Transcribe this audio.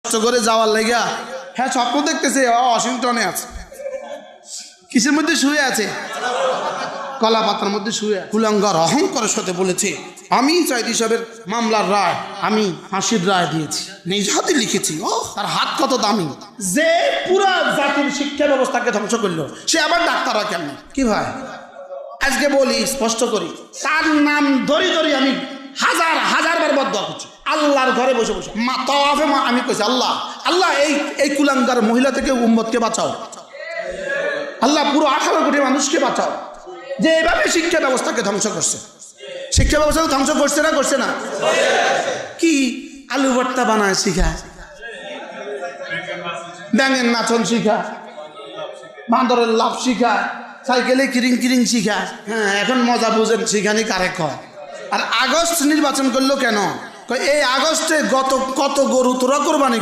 কষ্ট করে যাওয়ার লাগা হ্যাঁ স্বপ্ন দেখতেছে ওয়াশিংটনে আছে, কিসের মধ্যে শুয়ে আছে, কলা পাতার মধ্যে শুয়ে। কুলাঙ্গার অহংকারের সাথে বলেছে আমি সাইদ সাহেবের মামলার রায় আমি ফাঁসির রায় দিয়েছি, নিজ হাতে লিখেছি। ও তার হাত কত দামি, যে পুরা জাতির শিক্ষা ব্যবস্থাকে ধ্বংস করলো সে আবার ডাক্তার হয় কেন? কি ভাই আজকে বলি স্পষ্ট করি, তার নাম ধরি ধরি আমি হাজার হাজার বার বদদোয়া করছি আল্লাহর ঘরে বসে বসে তাওয়াফে আমি কইছি আল্লাহ আল্লাহ এই কুলাঙ্গার মহিলা থেকে উম্মতকে বাঁচাও, আল্লাহ পুরো 18 কোটি মানুষকে বাঁচাও, যে এভাবে শিক্ষা ব্যবস্থাকে ধ্বংস করছে। শিক্ষা ব্যবস্থা ধ্বংস করছে না করছে না? কি আলু ভর্তা বানায় শিখায়, ব্যাঙের নাচন শিখায়, বাঁদরের লাভ শিখায়, সাইকেলে কিরিং কিরিং শিখায়। হ্যাঁ এখন মজা বুঝেন শিখানি কারে কয়। আর আগস্ট নির্বাচন করলো কেন? এই আগস্টে কত গরু তোরা কোরবানি